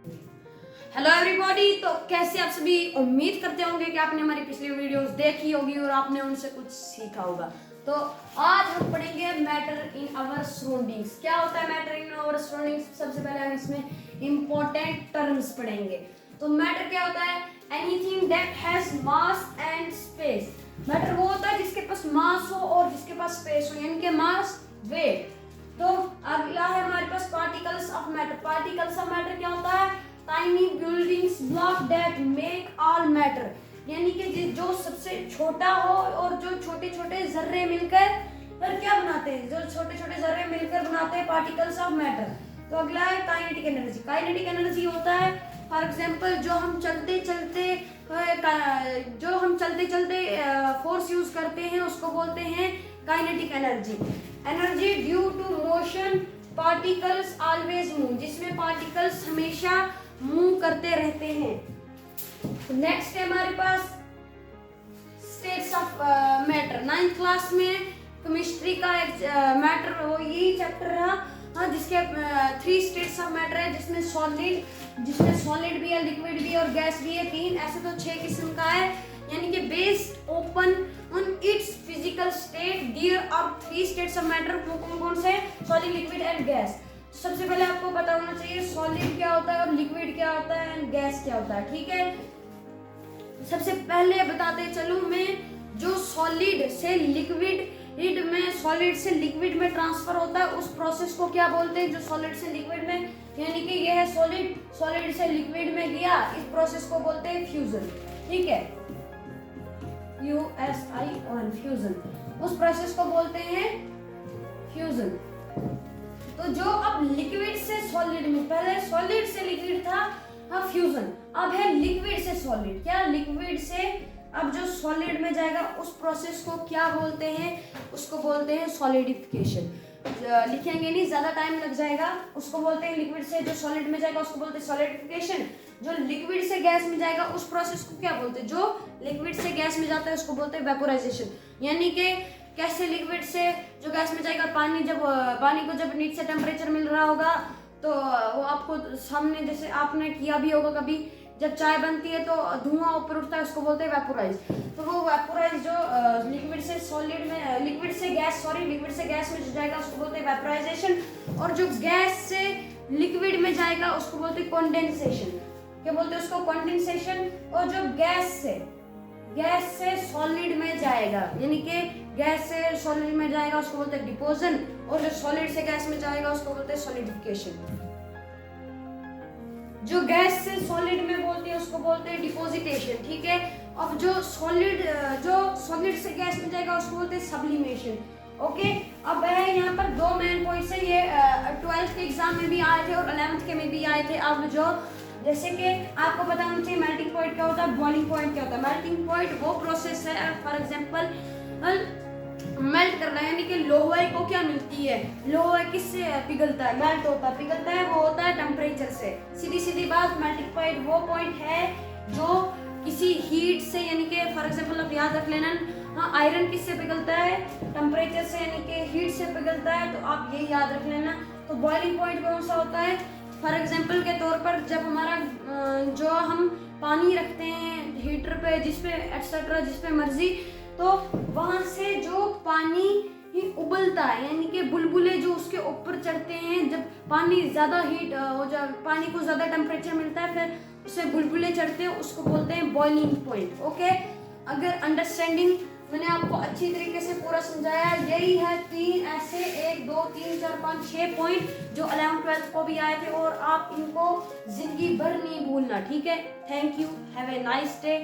Hello everybody. तो कैसे आप सभी, उम्मीद करते होंगे कि आपने हमारी पिछली वीडियोस देखी होगी और आपने उनसे कुछ सीखा होगा। तो आज हम पढ़ेंगे मैटर इन आवर सराउंडिंग्स। क्या होता है मैटर इन आवर सराउंडिंग्स? सबसे पहले हम इसमें इंपॉर्टेंट टर्म्स पढ़ेंगे। तो मैटर क्या होता है? Anything that has mass and space. Matter वो होता है जिसके पास मास हो और जिसके पास स्पेस हो, यानी कि मास, वेट। तो अगला है हमारे पास particles of matter. Particles of matter क्या होता है? Tiny buildings block that make all matter, यानी कि जो सबसे छोटा हो और जो छोटे छोटे जर्रे मिलकर पर क्या बनाते हैं, जो छोटे छोटे जर्रे मिलकर बनाते हैं पार्टिकल्स ऑफ मैटर। तो अगला है काइनेटिक एनर्जी। काइनेटिक एनर्जी होता है फॉर एग्जांपल जो हम चलते चलते फोर्स यूज करते हैं उसको बोलते हैं kinetic energy. Energy due to motion, particles always move, जिसमें पार्टिकल्स हमेशा मूव करते रहते हैं। नेक्स्ट है हमारे पास states of matter. 9th class में केमिस्ट्री का एक मैटर वो यही चैप्टर रहा, हाँ, जिसके 3 स्टेट्स ऑफ मैटर है, जिसमें सॉलिड भी है, लिक्विड भी है और गैस भी है। 3 ऐसे तो 6 किस्म का है, यानी कि based upon on its physical state there are 3 states of matter. कौन कौन से? Solid, liquid and gas. सबसे पहले आपको पता होना चाहिए सॉलिड क्या होता है और लिक्विड क्या होता है एंड गैस क्या होता है, ठीक है। सबसे पहले बताते चलूं मैं, जो सॉलिड से लिक्विड में ट्रांसफर होता है उस प्रोसेस को क्या बोलते हैं? जो सॉलिड से लिक्विड में, यानी कि यह है सॉलिड से लिक्विड में गया, इस प्रोसेस को बोलते हैं फ्यूजन, ठीक है। FUSION, फ्यूजन, उस प्रोसेस को बोलते हैं फ्यूजन। तो जो अब लिक्विड से सॉलिड में, पहले सॉलिड से लिक्विड था, हाँ फ्यूजन, अब है लिक्विड से सॉलिड। क्या? लिक्विड से अब जो सॉलिड में जाएगा उस प्रोसेस को क्या बोलते हैं? उसको बोलते हैं सॉलिडिफिकेशन। लिखेंगे नहीं, ज्यादा टाइम लग जाएगा। उसको बोलते हैं लिक्विड से जो सॉलिड में जाएगा उसको बोलते हैं सॉलिडिफिकेशन। जो लिक्विड से गैस में जाएगा उस प्रोसेस को क्या बोलते हैं? जो लिक्विड से गैस में जाता है उसको बोलते हैं वेपोराइजेशन। यानी कि कैसे लिक्विड से जो गैस में जाएगा, पानी को जब नीचे से टेम्परेचर मिल रहा होगा तो वो आपको सामने, जैसे आपने किया भी होगा कभी, जब चाय बनती है तो धुआं ऊपर उठता है, उसको बोलते हैं वेपोराइज। तो वो वेपोराइज जो लिक्विड से गैस में जो जाएगा उसको बोलते हैं वेपोराइजेशन। और जो गैस से लिक्विड में जाएगा उसको बोलते हैं कंडेंसेशन। क्या बोलते हैं उसको? कंडेंसेशन। और जो गैस से सॉलिड में जाएगा, यानी कि गैस से सॉलिड में जाएगा उसको बोलते हैं डिपोजन। और जो सॉलिड से गैस में जाएगा उसको बोलते हैं सॉलिडिफिकेशन। जो गैस से सॉलिड में बोलते हैं उसको बोलते हैं डिपोजिटेशन, ठीक है। अब जो सॉलिड से गैस में जाएगा उसको बोलते हैं सब्लिमेशन, ओके। अब है यहाँ पर 2 मेन पॉइंट्स है, ये 12th के एग्जाम में भी आए थे और 11th के में भी आए थे। अब जो जैसे कि आपको पता होना चाहिए मेल्टिंग पॉइंट क्या होता है, बॉइलिंग पॉइंट क्या होता है। मेल्टिंग पॉइंट वो प्रोसेस है, फॉर एग्जांपल मेल्ट करना, यानी कि लोहा को क्या मिलती है? लोहा किससे पिघलता है? मेल्ट होता है, पिघलता है, वो होता है टेम्परेचर से। सीधी बात, मेल्टिंग पॉइंट वो पॉइंट है जो किसी हीट से, यानी कि फॉर एग्जांपल आप याद रख लेना, हाँ, आयरन किससे पिघलता है? टेम्परेचर से, यानी कि हीट से पिघलता है, तो आप ये याद रख लेना। तो बॉइलिंग पॉइंट कौन सा होता है? फॉर एग्जांपल के तौर पर जब हमारा जो हम पानी रखते हैं हीटर पे, जिसपे एक्सेट्रा, जिसपे मर्जी, तो वहां से जो पानी ही उबलता है, यानी कि बुलबुले जो उसके ऊपर चढ़ते हैं, जब पानी ज्यादा हीट हो जाए, पानी को ज्यादा टेम्परेचर मिलता है, फिर उससे बुलबुले चढ़ते हैं, उसको बोलते हैं बॉइलिंग पॉइंट, ओके। अगर अंडरस्टैंडिंग मैंने आपको अच्छी तरीके से पूरा समझाया, यही है 3 ऐसे 1 2 3 4 5 6 पॉइंट जो 11th 12th को भी आए थे और आप इनको जिंदगी भर नहीं भूलना, ठीक है। Thank you, have a nice day.